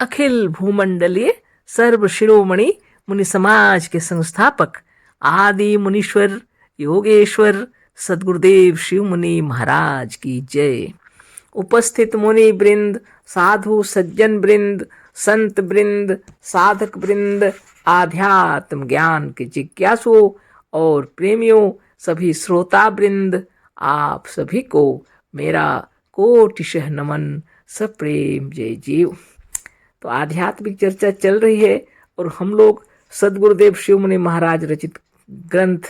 अखिल भूमंडलीय सर्व शिरोमणि मुनि समाज के संस्थापक आदि मुनीश्वर योगेश्वर सदगुरुदेव शिव मुनि महाराज की जय। उपस्थित मुनि वृंद, साधु सज्जन वृंद, संत वृंद, साधक वृंद, आध्यात्म ज्ञान के जिज्ञासुओं और प्रेमियों, सभी श्रोता वृंद, आप सभी को मेरा कोटिशः नमन, सप्रेम जय जीव। तो आध्यात्मिक चर्चा चल रही है और हम लोग सदगुरुदेव शिव मुनि महाराज रचित ग्रंथ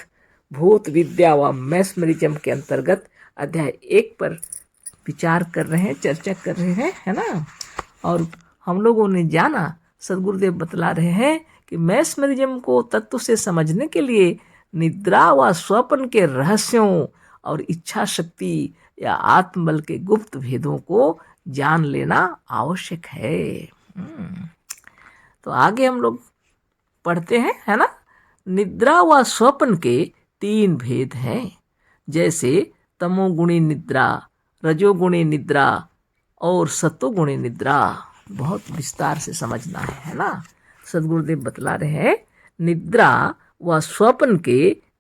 भूत विद्या व मैस्मरिज्म के अंतर्गत अध्याय 1 पर विचार कर रहे हैं, चर्चा कर रहे हैं, है ना। और हम लोगों ने जाना, सदगुरुदेव बतला रहे हैं कि मैस्मरिज्म को तत्व से समझने के लिए निद्रा व स्वप्न के रहस्यों और इच्छा शक्ति या आत्मबल के गुप्त भेदों को जान लेना आवश्यक है। तो आगे हम लोग पढ़ते हैं, है ना। निद्रा व स्वप्न के 3 भेद हैं, जैसे तमोगुणी निद्रा, रजोगुणी निद्रा और सत्वगुणी निद्रा। बहुत विस्तार से समझना है ना। सदगुरुदेव बतला रहे हैं निद्रा व स्वप्न के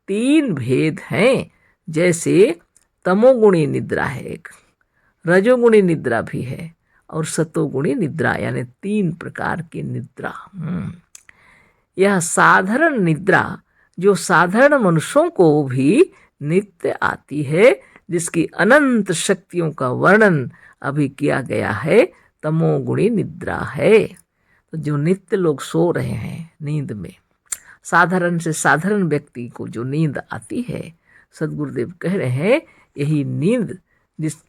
3 भेद हैं, जैसे तमोगुणी निद्रा है एक, रजोगुणी निद्रा भी है और सत्वगुणी निद्रा, यानी 3 प्रकार की निद्रा। यह साधारण निद्रा जो साधारण मनुष्यों को भी नित्य आती है, जिसकी अनंत शक्तियों का वर्णन अभी किया गया है, तमोगुणी निद्रा है। तो जो नित्य लोग सो रहे हैं नींद में, साधारण से साधारण व्यक्ति को जो नींद आती है, सदगुरुदेव कह रहे हैं यही नींद,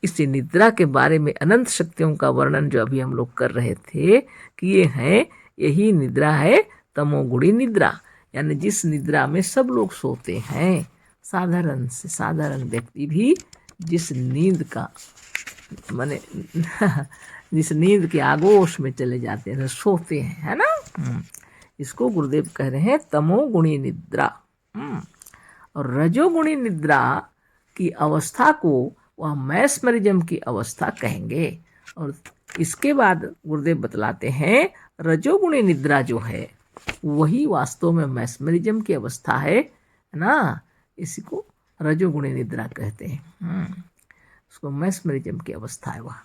इसी निद्रा के बारे में अनंत शक्तियों का वर्णन जो अभी हम लोग कर रहे थे किए हैं, यही निद्रा है तमोगुणी निद्रा। यानी जिस निद्रा में सब लोग सोते हैं, साधारण से साधारण व्यक्ति भी जिस नींद का माने जिस नींद के आगोश में चले जाते हैं, सोते हैं, है ना। इसको गुरुदेव कह रहे हैं तमोगुणी निद्रा। और रजोगुणी निद्रा की अवस्था को वह मैस्मरिज्म की अवस्था कहेंगे। और इसके बाद गुरुदेव बतलाते हैं रजोगुणी निद्रा जो है वही वास्तव में मैस्मरिज्म की अवस्था है ना। इसी को रजोगुणी निद्रा कहते हैं, उसको मैस्मरिज्म की अवस्था है वह।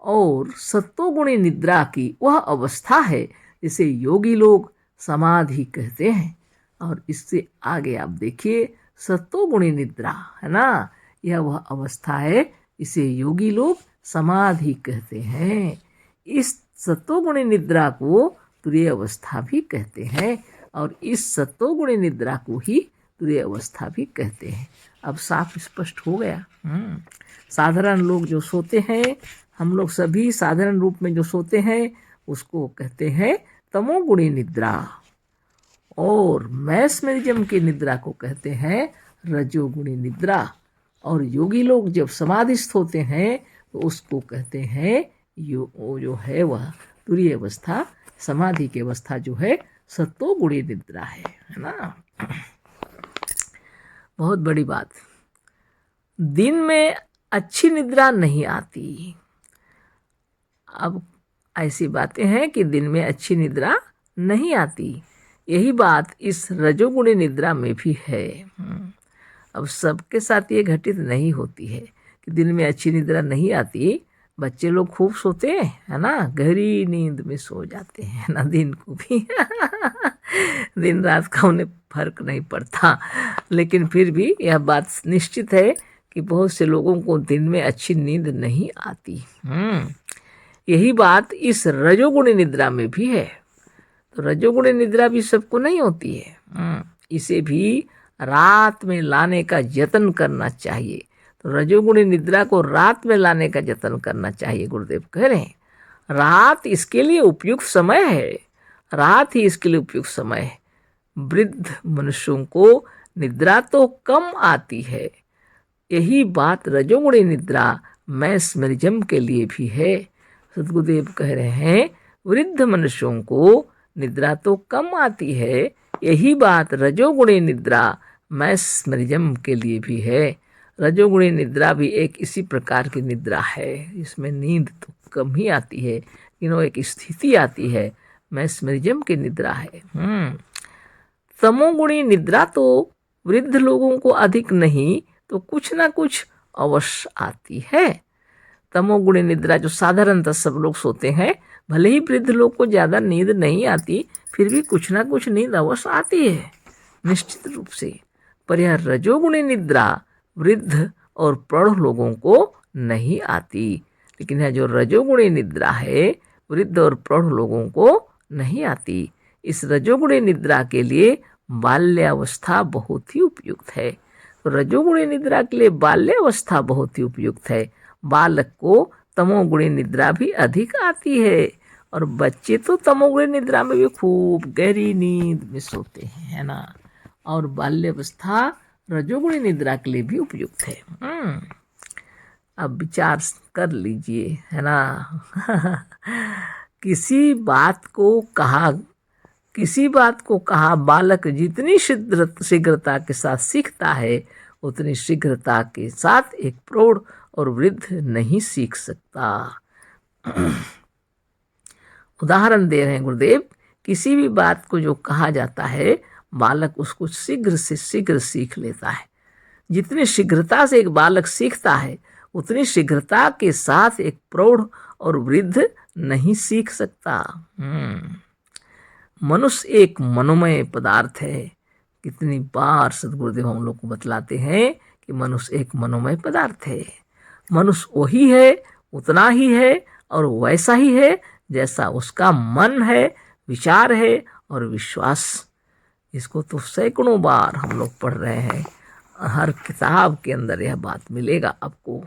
और सत्वगुणी निद्रा की वह अवस्था है जिसे योगी लोग समाधि कहते हैं। और इससे आगे आप देखिए सत्वगुणी निद्रा, है ना, यह वह अवस्था है इसे योगी लोग समाधि कहते हैं। इस सत्वगुणी निद्रा को तुरीय अवस्था भी कहते हैं और इस सत्वगुणी निद्रा को ही तुरीय अवस्था भी कहते हैं। अब साफ स्पष्ट हो गया। साधारण लोग जो सोते हैं, हम लोग सभी साधारण रूप में जो सोते हैं, उसको कहते हैं तमोगुणी निद्रा। और मैस्मरिज्म की निद्रा को कहते हैं रजोगुणी निद्रा। और योगी लोग जब समाधिस्थ होते हैं तो उसको कहते हैं वो जो है वह तुरीय अवस्था, समाधि की अवस्था जो है सत्वगुणी निद्रा है ना। बहुत बड़ी बात, दिन में अच्छी निद्रा नहीं आती। अब ऐसी बातें हैं कि दिन में अच्छी निद्रा नहीं आती, यही बात इस रजोगुणी निद्रा में भी है। अब सबके साथ ये घटित नहीं होती है कि दिन में अच्छी निद्रा नहीं आती। बच्चे लोग खूब सोते हैं, है ना, गहरी नींद में सो जाते हैं ना, दिन को भी दिन रात का उन्हें फर्क नहीं पड़ता। लेकिन फिर भी यह बात निश्चित है कि बहुत से लोगों को दिन में अच्छी नींद नहीं आती। यही बात इस रजोगुणी निद्रा में भी है। तो रजोगुणी निद्रा भी सबको नहीं होती है, इसे भी रात में लाने का यत्न करना चाहिए। तो रजोगुणी निद्रा को रात में लाने का यत्न करना चाहिए। गुरुदेव कह रहे हैं रात इसके लिए उपयुक्त समय है, रात ही इसके लिए उपयुक्त समय है। वृद्ध मनुष्यों को निद्रा तो कम आती है, यही बात रजोगुणी निद्रा मैस्मरिज्म के लिए भी है। सदगुरुदेव कह रहे हैं वृद्ध मनुष्यों को निद्रा तो कम आती है, यही बात रजोगुणी निद्रा मैस्मरिज्म के लिए भी है। रजोगुणी निद्रा भी एक इसी प्रकार की निद्रा है, इसमें नींद तो कम ही आती है, एक स्थिति आती है, मैस्मरिज्म की निद्रा है। तमोगुणी निद्रा तो वृद्ध लोगों को अधिक नहीं तो कुछ ना कुछ अवश्य आती है। तमोगुणी निद्रा जो साधारणतः सब लोग सोते हैं, भले ही वृद्ध लोग को ज्यादा नींद नहीं आती, फिर भी कुछ ना कुछ नींद अवश्य आती है निश्चित रूप से। पर यह रजोगुणी निद्रा वृद्ध और प्रौढ़ लोगों को नहीं आती। लेकिन यह जो रजोगुणी निद्रा है वृद्ध और प्रौढ़ लोगों को नहीं आती। इस रजोगुणी निद्रा के लिए बाल्यावस्था बहुत ही उपयुक्त है। तो रजोगुणी निद्रा के लिए बाल्यावस्था बहुत ही उपयुक्त है। बालक को तमोगुणी निद्रा भी अधिक आती है, और बच्चे तो तमोगुणी निद्रा में भी खूब गहरी नींद में सोते हैं, है ना। और बाल्यावस्था रजोगुणी निद्रा के लिए भी उपयुक्त है। अब विचार कर लीजिए, है ना। किसी बात को कहा बालक जितनी शीघ्रता के साथ सीखता है, उतनी शीघ्रता के साथ एक प्रौढ़ और वृद्ध नहीं सीख सकता। उदाहरण दे रहे हैं गुरुदेव, किसी भी बात को जो कहा जाता है बालक उसको शीघ्र से शीघ्र सीख लेता है। जितनी शीघ्रता से एक बालक सीखता है, उतनी शीघ्रता के साथ एक प्रौढ़ और वृद्ध नहीं सीख सकता। मनुष्य एक मनोमय पदार्थ है। कितनी बार सद्गुरुदेव हम लोग को बतलाते हैं कि मनुष्य एक मनोमय पदार्थ है। मनुष्य वही है, उतना ही है और वैसा ही है जैसा उसका मन है, विचार है और विश्वास। इसको तो सैकड़ों बार हम लोग पढ़ रहे हैं। हर किताब के अंदर यह बात मिलेगा आपको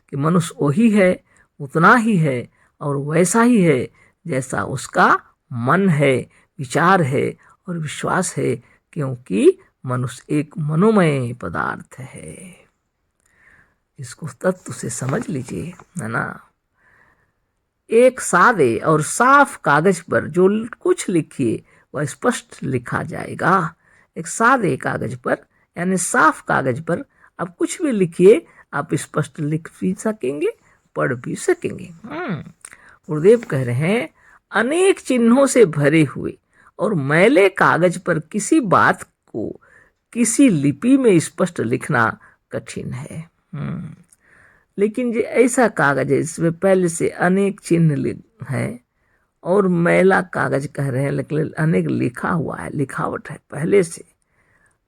कि मनुष्य वही है, उतना ही है और वैसा ही है जैसा उसका मन है, विचार है और विश्वास है, क्योंकि मनुष्य एक मनोमय पदार्थ है। इसको तत्व से समझ लीजिए, है ना। एक सादे और साफ कागज पर जो कुछ लिखिए वह स्पष्ट लिखा जाएगा। एक सादे कागज पर यानी साफ कागज पर आप कुछ भी लिखिए, आप स्पष्ट लिख भी सकेंगे, पढ़ भी सकेंगे। गुरुदेव कह रहे हैं, अनेक चिन्हों से भरे हुए और मैले कागज पर किसी बात को किसी लिपि में स्पष्ट लिखना कठिन है। लेकिन जो ऐसा कागज है इसमें पहले से अनेक चिन्ह हैं और मैला कागज कह रहे हैं, लेकिन अनेक लिखा हुआ है, लिखावट है पहले से।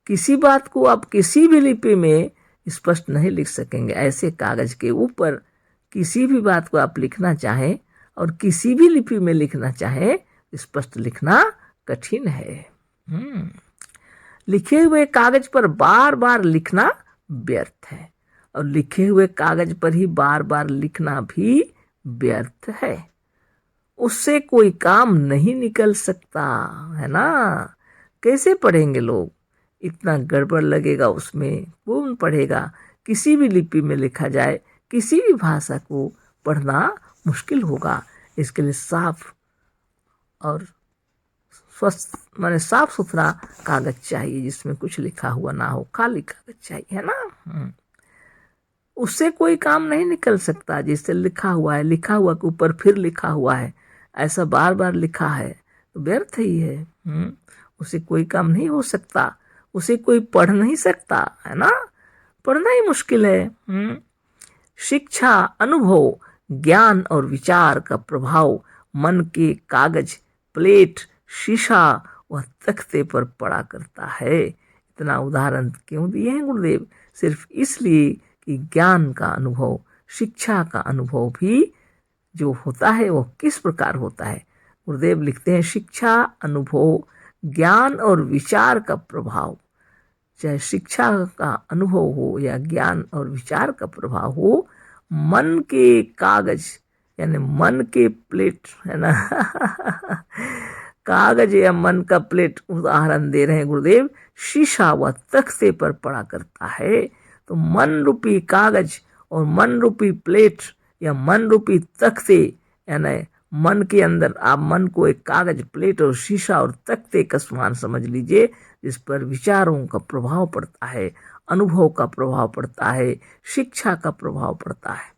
किसी बात को आप किसी भी लिपि में स्पष्ट नहीं लिख सकेंगे। ऐसे कागज के ऊपर किसी भी बात को आप लिखना चाहें और किसी भी लिपि में लिखना चाहें, स्पष्ट लिखना कठिन है। लिखे हुए कागज पर बार बार लिखना व्यर्थ है, और लिखे हुए कागज पर ही बार बार लिखना भी व्यर्थ है। उससे कोई काम नहीं निकल सकता, है ना। कैसे पढ़ेंगे लोग, इतना गड़बड़ लगेगा उसमें, कौन पढ़ेगा। किसी भी लिपि में लिखा जाए, किसी भी भाषा को पढ़ना मुश्किल होगा। इसके लिए साफ और स्वस्थ माने साफ सुथरा कागज चाहिए, जिसमें कुछ लिखा हुआ ना हो, खाली कागज चाहिए, है ना। उससे कोई काम नहीं निकल सकता। जिससे लिखा हुआ है, लिखा हुआ के ऊपर फिर लिखा हुआ है, ऐसा बार बार लिखा है तो व्यर्थ ही है। उसे कोई काम नहीं हो सकता, उसे कोई पढ़ नहीं सकता, है ना। पढ़ना ही मुश्किल है। शिक्षा, अनुभव, ज्ञान और विचार का प्रभाव मन के कागज, प्लेट, शीशा व तख्ते पर पड़ा करता है। इतना उदाहरण क्यों दिए हैं गुरुदेव? सिर्फ इसलिए कि ज्ञान का अनुभव, शिक्षा का अनुभव भी जो होता है वो किस प्रकार होता है। गुरुदेव लिखते हैं, शिक्षा, अनुभव, ज्ञान और विचार का प्रभाव, चाहे शिक्षा का अनुभव हो या ज्ञान और विचार का प्रभाव हो, मन के कागज यानी मन के प्लेट, है ना। कागज या मन का प्लेट उदाहरण दे रहे हैं गुरुदेव, शीशा व तख्ते पर पड़ा करता है। तो मन रूपी कागज और मन रूपी प्लेट या मन रूपी तख्ते, यानी मन के अंदर आप मन को एक कागज, प्लेट और शीशा और तख्ते का समान समझ लीजिए, जिस पर विचारों का प्रभाव पड़ता है, अनुभव का प्रभाव पड़ता है, शिक्षा का प्रभाव पड़ता है।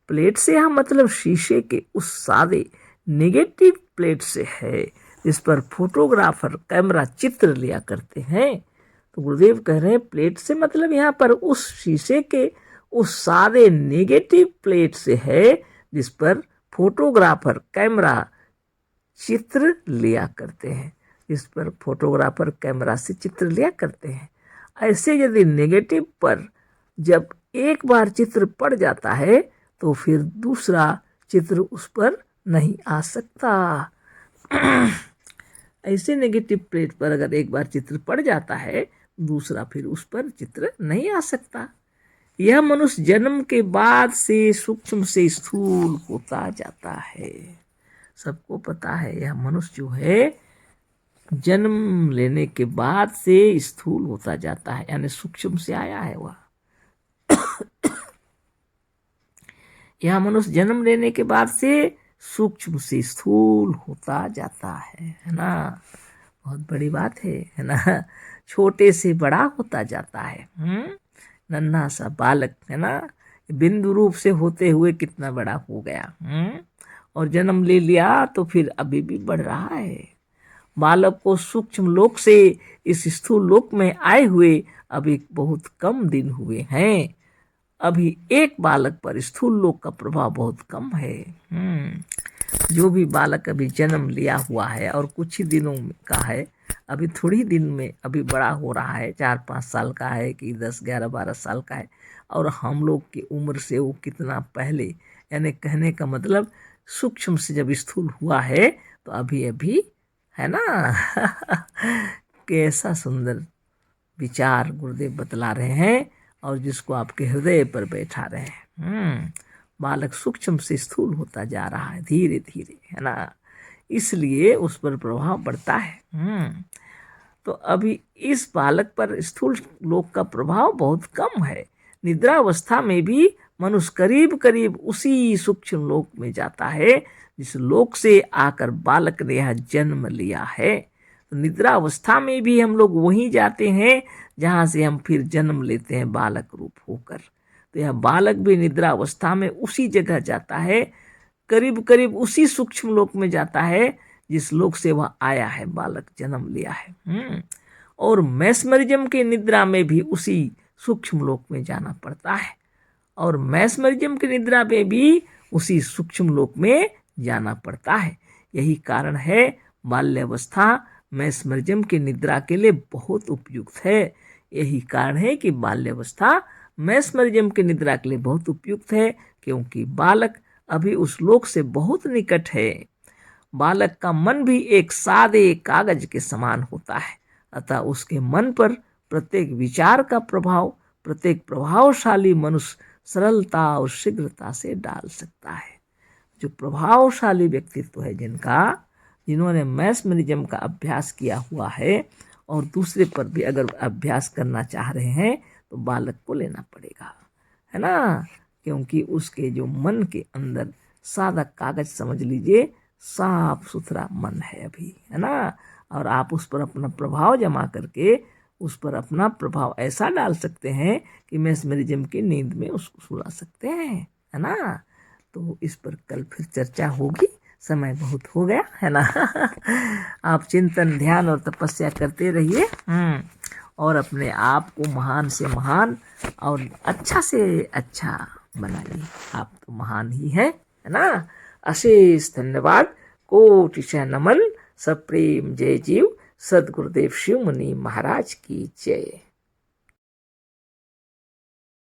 प्लेट से हम मतलब शीशे के उस सादे नेगेटिव प्लेट से है, जिस पर फोटोग्राफर कैमरा चित्र लिया करते हैं। तो गुरुदेव कह रहे हैं प्लेट से मतलब यहाँ पर उस शीशे के उस सादे नेगेटिव प्लेट से है जिस पर फोटोग्राफर कैमरा चित्र लिया करते हैं, जिस पर फोटोग्राफर कैमरा से चित्र लिया करते हैं। ऐसे यदि नेगेटिव पर जब एक बार चित्र पड़ जाता है तो फिर दूसरा चित्र उस पर नहीं आ सकता। ऐसे नेगेटिव प्लेट पर अगर एक बार चित्र पड़ जाता है दूसरा फिर उस पर चित्र नहीं आ सकता। यह मनुष्य जन्म के बाद से सूक्ष्म से स्थूल होता जाता है। सबको पता है यह मनुष्य जो है जन्म लेने के बाद से स्थूल होता जाता है, यानी सूक्ष्म से आया है वह। यह मनुष्य जन्म लेने के बाद से सूक्ष्म से स्थूल होता जाता है ना। बहुत बड़ी बात है ना। छोटे से बड़ा होता जाता है। नन्हा सा बालक है ना, बिंदु रूप से होते हुए कितना बड़ा हो गया। और जन्म ले लिया तो फिर अभी भी बढ़ रहा है। बालक को सूक्ष्म लोक से इस स्थूल लोक में आए हुए अभी बहुत कम दिन हुए हैं। अभी एक बालक पर स्थूल लोक का प्रभाव बहुत कम है। जो भी बालक अभी जन्म लिया हुआ है और कुछ ही दिनों का है, अभी थोड़ी दिन में अभी बड़ा हो रहा है, 4-5 साल का है कि 10, 11, 12 साल का है, और हम लोग की उम्र से वो कितना पहले, यानी कहने का मतलब सूक्ष्म से जब स्थूल हुआ है तो अभी अभी है ना। कैसा सुंदर विचार गुरुदेव बतला रहे हैं और जिसको आपके हृदय पर बैठा रहे हैं। बालक सूक्ष्म से स्थूल होता जा रहा है धीरे धीरे, है ना, इसलिए उस पर प्रभाव पड़ता है। तो अभी इस बालक पर स्थूल लोक का प्रभाव बहुत कम है। निद्रावस्था में भी मनुष्य करीब करीब उसी सूक्ष्म लोक में जाता है जिस लोक से आकर बालक ने यह जन्म लिया है। तो निद्रावस्था में भी हम लोग वहीं जाते हैं जहाँ से हम फिर जन्म लेते हैं बालक रूप होकर। तो यह बालक भी निद्रावस्था में उसी जगह जाता है, करीब करीब उसी सूक्ष्म लोक में जाता है जिस लोक से वह आया है, बालक जन्म लिया है। और मैस्मरिज्म के निद्रा में भी उसी सूक्ष्म लोक में जाना पड़ता है, और मैस्मरिज्म की निद्रा में भी उसी सूक्ष्म लोक में जाना पड़ता है। यही कारण है बाल्यावस्था मैस्मरिज्म की निद्रा के लिए बहुत उपयुक्त है। यही कारण है कि बाल्यावस्था मैस्मरिज्म की निद्रा के लिए बहुत उपयुक्त है, क्योंकि बालक अभी उस लोक से बहुत निकट है। बालक का मन भी एक सादे कागज के समान होता है, अतः उसके मन पर प्रत्येक विचार का प्रभाव प्रत्येक प्रभावशाली मनुष्य सरलता और शीघ्रता से डाल सकता है। जो प्रभावशाली व्यक्तित्व है जिन्होंने मैस्मरिज्म का अभ्यास किया हुआ है और दूसरे पर भी अगर अभ्यास करना चाह रहे हैं तो बालक को लेना पड़ेगा, है ना, क्योंकि उसके जो मन के अंदर सादा कागज समझ लीजिए, साफ सुथरा मन है अभी, है ना, और आप उस पर अपना प्रभाव जमा करके उस पर अपना प्रभाव ऐसा डाल सकते हैं कि मैस्मरिज्म की नींद में उसको सुला सकते हैं, है ना। तो इस पर कल फिर चर्चा होगी, समय बहुत हो गया है ना। आप चिंतन ध्यान और तपस्या करते रहिए और अपने आप को महान से महान और अच्छा से अच्छा बनाइए। आप तो महान ही है ना। अशेष धन्यवाद, कोटिशः नमन, सप्रेम जय जीव। सद्गुरुदेव शिव मुनि महाराज की जय।